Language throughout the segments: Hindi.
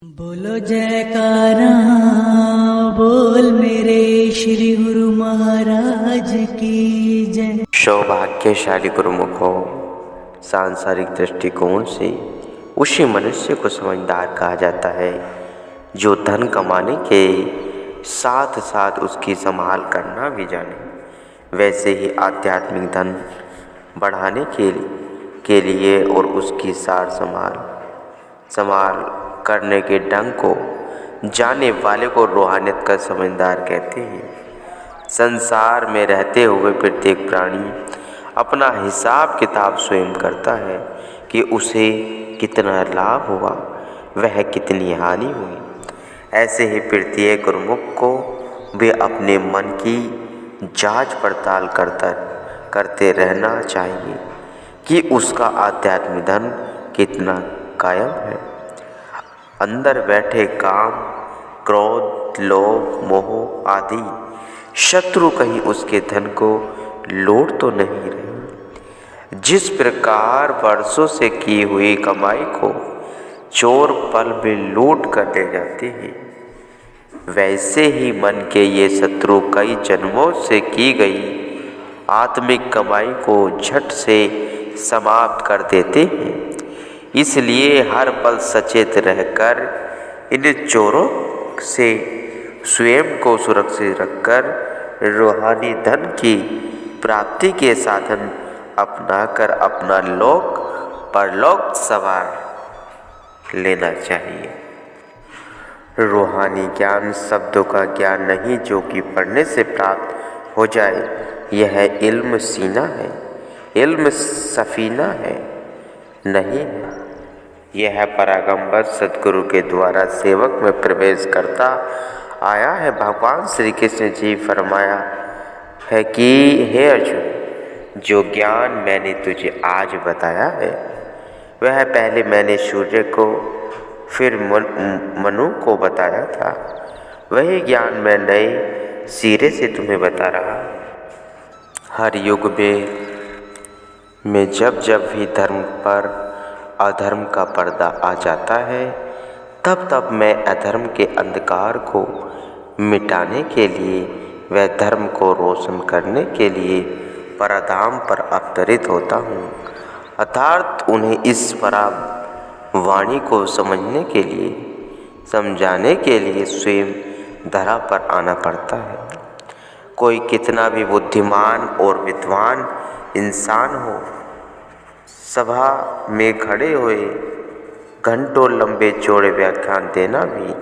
बोलो जयकारा बोल मेरे श्री गुरु महाराज की जय। सौभाग्यशाली गुरुमुखों, सांसारिक दृष्टिकोण से उसी मनुष्य को समझदार कहा जाता है जो धन कमाने के साथ साथ उसकी संभाल करना भी जाने। वैसे ही आध्यात्मिक धन बढ़ाने के लिए और उसकी सार संभाल करने के ढंग को जाने वाले को रूहानियत का समझदार कहते हैं। संसार में रहते हुए प्रत्येक प्राणी अपना हिसाब किताब स्वयं करता है कि उसे कितना लाभ हुआ, वह कितनी हानि हुई। ऐसे ही प्रत्येक गुरुमुख को भी अपने मन की जांच पड़ताल करते रहना चाहिए कि उसका आध्यात्मिक धन कितना कायम है। अंदर बैठे काम, क्रोध, लोभ, मोह आदि शत्रु कहीं उसके धन को लूट तो नहीं रहे। जिस प्रकार वर्षों से की हुई कमाई को चोर पल में लूट कर ले जाते हैं, वैसे ही मन के ये शत्रु कई जन्मों से की गई आत्मिक कमाई को झट से समाप्त कर देते हैं। इसलिए हर पल सचेत रहकर इन चोरों से स्वयं को सुरक्षित रखकर रूहानी धन की प्राप्ति के साधन अपनाकर अपना लोक परलोक संवार लेना चाहिए। रूहानी ज्ञान शब्दों का ज्ञान नहीं जो कि पढ़ने से प्राप्त हो जाए। यह इल्म सीना है, इल्म सफीना है नहीं है। यह पैगंबर सदगुरु के द्वारा सेवक में प्रवेश करता आया है। भगवान श्री कृष्ण जी फरमाया है कि हे अर्जुन, जो ज्ञान मैंने तुझे आज बताया है वह पहले मैंने सूर्य को फिर मनु को बताया था। वही ज्ञान मैं नए सिरे से तुम्हें बता रहा। हर युग में जब जब भी धर्म पर अधर्म का पर्दा आ जाता है, तब तब मैं अधर्म के अंधकार को मिटाने के लिए व धर्म को रोशन करने के लिए परधाम पर अवतरित होता हूँ। अर्थात उन्हें इस पराम वाणी को समझने के लिए, समझाने के लिए स्वयं धरा पर आना पड़ता है। कोई कितना भी बुद्धिमान और विद्वान इंसान हो, सभा में खड़े हुए घंटों लंबे चौड़े व्याख्यान देना भी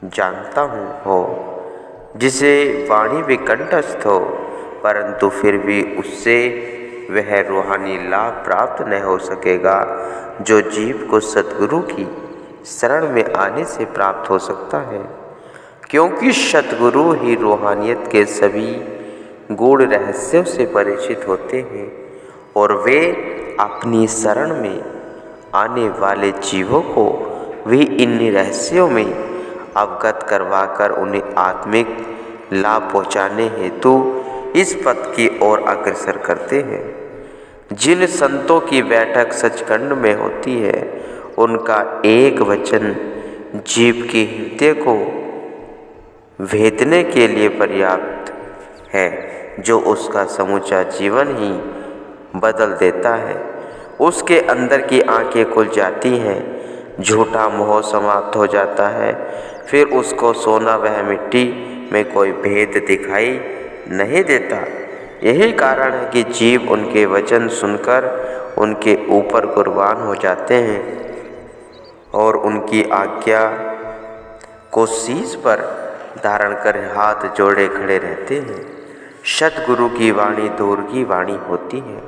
जानता हो, जिसे वाणी भी कंठस्थ हो, परंतु फिर भी उससे वह रूहानी लाभ प्राप्त न हो सकेगा जो जीव को सतगुरु की शरण में आने से प्राप्त हो सकता है। क्योंकि सतगुरु ही रूहानियत के सभी गूढ़ रहस्यों से परिचित होते हैं और वे अपनी शरण में आने वाले जीवों को भी इन रहस्यों में अवगत करवाकर उन्हें आत्मिक लाभ पहुँचाने हेतु इस पथ की ओर अग्रसर करते हैं। जिन संतों की बैठक सचखंड में होती है, उनका एक वचन जीव के हृदय को भेदने के लिए पर्याप्त है, जो उसका समूचा जीवन ही बदल देता है। उसके अंदर की आंखें खुल जाती हैं, झूठा मोह समाप्त हो जाता है, फिर उसको सोना वह मिट्टी में कोई भेद दिखाई नहीं देता। यही कारण है कि जीव उनके वचन सुनकर उनके ऊपर कुर्बान हो जाते हैं और उनकी आज्ञा को शीश पर धारण कर हाथ जोड़े खड़े रहते हैं। सतगुरु की वाणी दूर की वाणी होती है।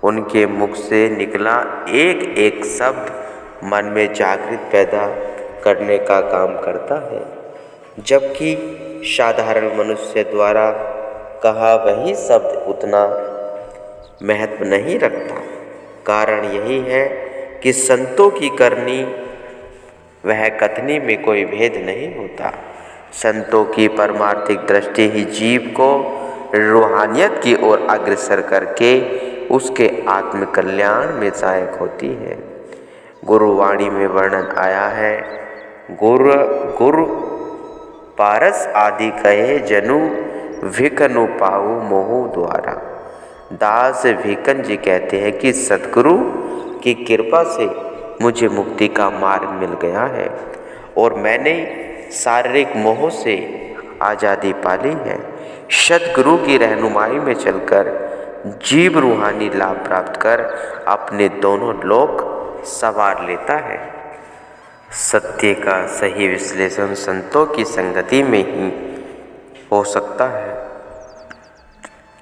उनके मुख से निकला एक एक शब्द मन में जागृत पैदा करने का काम करता है, जबकि साधारण मनुष्य द्वारा कहा वही शब्द उतना महत्व नहीं रखता। कारण यही है कि संतों की करनी वह कथनी में कोई भेद नहीं होता। संतों की परमार्थिक दृष्टि ही जीव को रूहानियत की ओर अग्रसर करके उसके आत्म कल्याण में सहायक होती है। गुरुवाणी में वर्णन आया है, गुरु पारस आदि कहे जनु भिकनु पाऊ मोह द्वारा। दास भिकन जी कहते हैं कि सतगुरु की कृपा से मुझे मुक्ति का मार्ग मिल गया है और मैंने शारीरिक मोह से आज़ादी पाली है। सतगुरु की रहनुमाई में चलकर जीव रूहानी लाभ प्राप्त कर अपने दोनों लोक संवार लेता है। सत्य का सही विश्लेषण संतों की संगति में ही हो सकता है,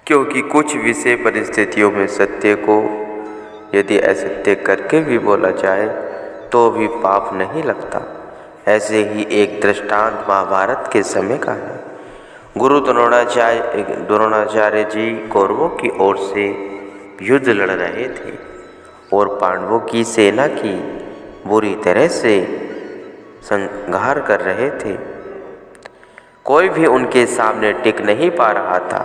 क्योंकि कुछ विषय परिस्थितियों में सत्य को यदि असत्य करके भी बोला जाए तो भी पाप नहीं लगता। ऐसे ही एक दृष्टांत महाभारत के समय का है। गुरु द्रोणाचार्य जी कौरवों की ओर से युद्ध लड़ रहे थे और पांडवों की सेना की बुरी तरह से संहार कर रहे थे। कोई भी उनके सामने टिक नहीं पा रहा था।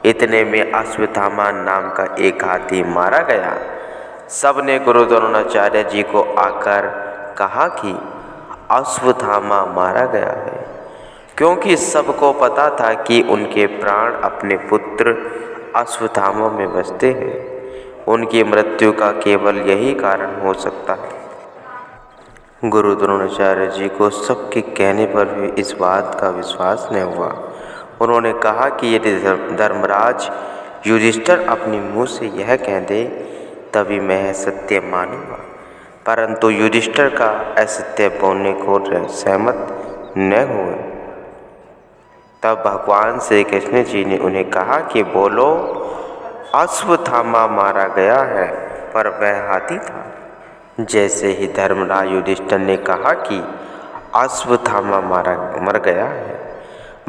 इतने में अश्वत्थामा नाम का एक हाथी मारा गया। सबने गुरु द्रोणाचार्य जी को आकर कहा कि अश्वत्थामा मारा गया है, क्योंकि सबको पता था कि उनके प्राण अपने पुत्र अश्वत्थामा में बसते हैं। उनकी मृत्यु का केवल यही कारण हो सकता है। गुरु द्रोणाचार्य जी को सबके कहने पर भी इस बात का विश्वास न हुआ। उन्होंने कहा कि यदि धर्मराज युधिष्ठिर अपने मुंह से यह कह दे तभी मैं सत्य मानूंगा, परंतु युधिष्ठिर का असत्य बोलने को सहमत न हुए। तब भगवान श्री कृष्ण जी ने उन्हें कहा कि बोलो, अश्वत्थामा मारा गया है पर वह हाथी था। जैसे ही धर्मराज युधिष्ठिर ने कहा कि अश्वत्थामा मर गया है,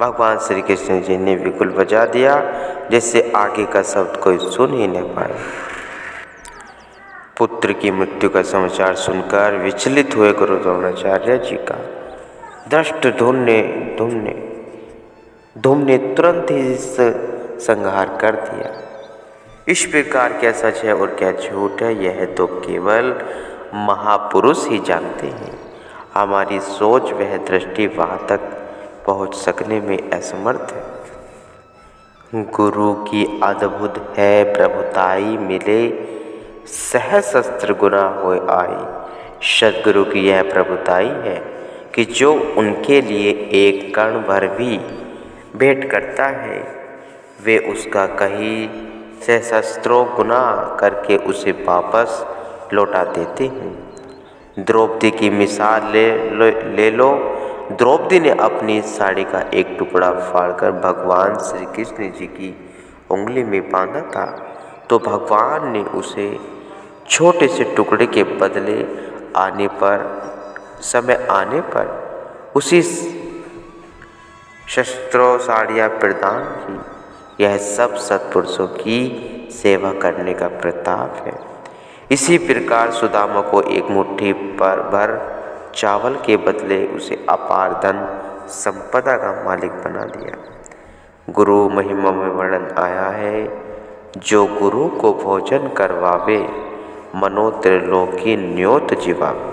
भगवान श्री कृष्ण जी ने बिल्कुल बजा दिया, जिससे आगे का शब्द कोई सुन ही न पाए। पुत्र की मृत्यु का समाचार सुनकर विचलित हुए गुरु द्रोणाचार्य जी का दृष्ट धूम ने तुरंत ही संहार कर दिया। इस प्रकार क्या सच है और क्या झूठ है, यह तो केवल महापुरुष ही जानते हैं। हमारी सोच वह दृष्टि वहाँ तक पहुँच सकने में असमर्थ है। गुरु की अद्भुत है प्रभुताई, मिले सहस्त्र गुना हो आई। सद्गुरु की यह प्रभुताई है कि जो उनके लिए एक कण भर भी भेंट करता है, वे उसका कहीं सहस्त्रों गुना करके उसे वापस लौटा देते हैं। द्रौपदी की मिसाल ले लो। द्रौपदी ने अपनी साड़ी का एक टुकड़ा फाड़कर भगवान श्री कृष्ण जी की उंगली में बांधा था, तो भगवान ने उसे छोटे से टुकड़े के बदले समय आने पर उसी शस्त्रों साड़ियाँ प्रदान की। यह सब सत्पुरुषों की सेवा करने का प्रताप है। इसी प्रकार सुदामा को एक मुट्ठी पर भर चावल के बदले उसे अपार धन संपदा का मालिक बना दिया। गुरु महिमा में वर्णन आया है, जो गुरु को भोजन करवावे मनो त्रिलोकी न्योत जीवावे।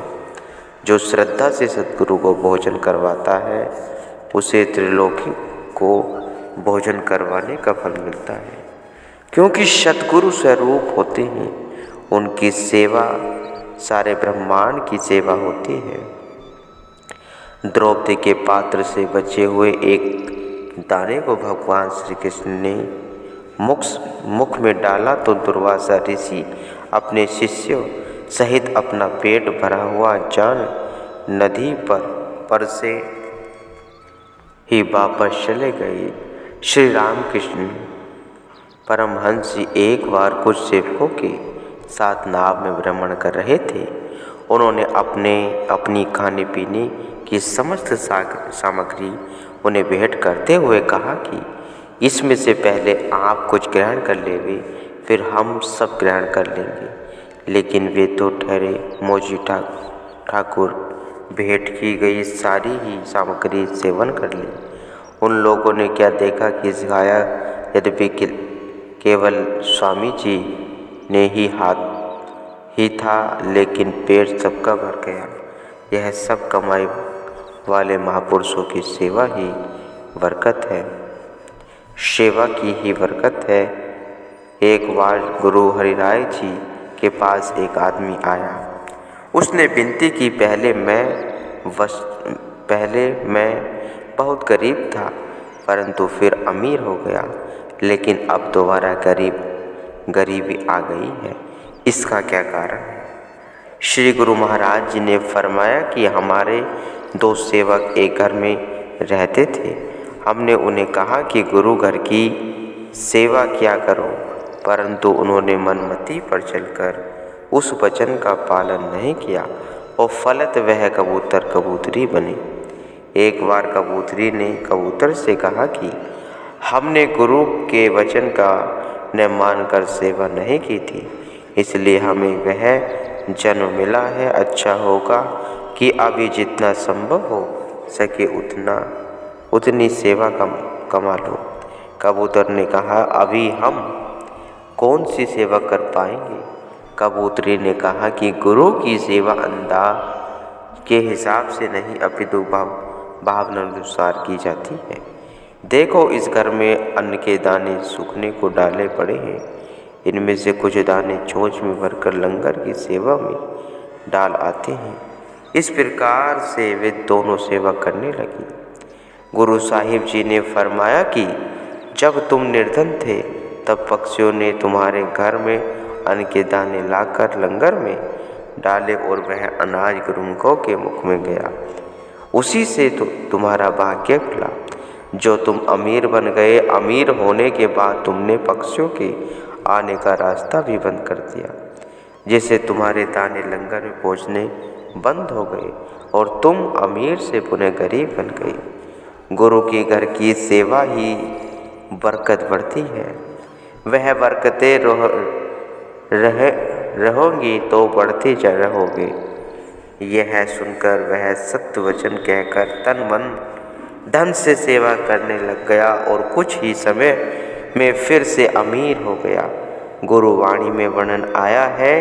जो श्रद्धा से सद्गुरु को भोजन करवाता है उसे त्रिलोकी को भोजन करवाने का फल मिलता है, क्योंकि सद्गुरु स्वरूप होते हैं। उनकी सेवा सारे ब्रह्मांड की सेवा होती है। द्रौपदी के पात्र से बचे हुए एक दाने को भगवान श्री कृष्ण ने मुख में डाला तो दुर्वासा ऋषि अपने शिष्यों सहित अपना पेट भरा हुआ जान नदी पर से ही वापस चले गए। श्री रामकृष्ण परमहंस जी एक बार कुछ सेवकों के साथ नाव में भ्रमण कर रहे थे। उन्होंने अपनी खाने पीने की समस्त सामग्री उन्हें भेंट करते हुए कहा कि इसमें से पहले आप कुछ ग्रहण कर लेंगे, फिर हम सब ग्रहण कर लेंगे। लेकिन वे तो ठहरे मौजी ठाकुर भेंट की गई सारी ही सामग्री सेवन कर ली। उन लोगों ने क्या देखा कि सिखाया, यद्यपि केवल स्वामी जी ने ही था, लेकिन पेट सबका भर गया। यह सब कमाई वाले महापुरुषों की सेवा ही बरकत है, सेवा की ही बरकत है। एक बार गुरु हरिराय जी के पास एक आदमी आया। उसने विनती की, पहले मैं बहुत गरीब था, परंतु फिर अमीर हो गया, लेकिन अब दोबारा गरीबी आ गई है। इसका क्या कारण है? श्री गुरु महाराज जी ने फरमाया कि हमारे 2 सेवक एक घर में रहते थे। हमने उन्हें कहा कि गुरु घर की सेवा किया करो, परंतु उन्होंने मनमति पर चलकर उस वचन का पालन नहीं किया और फलत वह कबूतर कबूतरी बने। एक बार कबूतरी ने कबूतर से कहा कि हमने गुरु के वचन का न मानकर सेवा नहीं की थी, इसलिए हमें वह जन्म मिला है। अच्छा होगा कि अभी जितना संभव हो सके उतनी सेवा कमा लो। कबूतर ने कहा, अभी हम कौन सी सेवा कर पाएंगे? कबूतरी ने कहा कि गुरु की सेवा अंदाज के हिसाब से नहीं, अपितु भावना अनुसार की जाती है। देखो, इस घर में अन्न के दाने सूखने को डाले पड़े हैं। इनमें से कुछ दाने चोंच में भरकर लंगर की सेवा में डाल आते हैं। इस प्रकार से वे दोनों सेवा करने लगी। गुरु साहिब जी ने फरमाया कि जब तुम निर्धन थे, तब पक्षियों ने तुम्हारे घर में अन्न के दाने लाकर लंगर में डाले और वह अनाज गुरुमुखों के मुख में गया। उसी से तुम्हारा भाग्य खुला। जो तुम अमीर बन गए, अमीर होने के बाद तुमने पक्षियों के आने का रास्ता भी बंद कर दिया, जिससे तुम्हारे दाने लंगर में पहुँचने बंद हो गए और तुम अमीर से पुनः गरीब बन गए। गुरु के घर की सेवा ही बरकत बढ़ती है। वह बरकतें रहोगी तो बढ़ते रहोगे। यह सुनकर वह सत्य वचन कहकर तन मन धन से सेवा करने लग गया और कुछ ही समय में फिर से अमीर हो गया। गुरुवाणी में वर्णन आया है,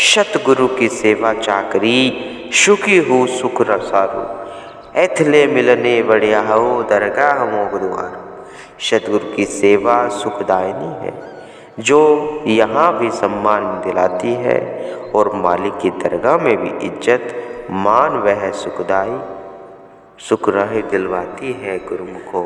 सतगुरु की सेवा चाकरी, सुखी हो सुख रसारू, एथले मिलने बढ़िया हो दरगाह मोग द्वार। सतगुरु की सेवा सुखदायिनी है, जो यहाँ भी सम्मान दिलाती है और मालिक की दरगाह में भी इज्जत मान वह सुखदाई सुख राह दिलवाती है गुरुमुखो।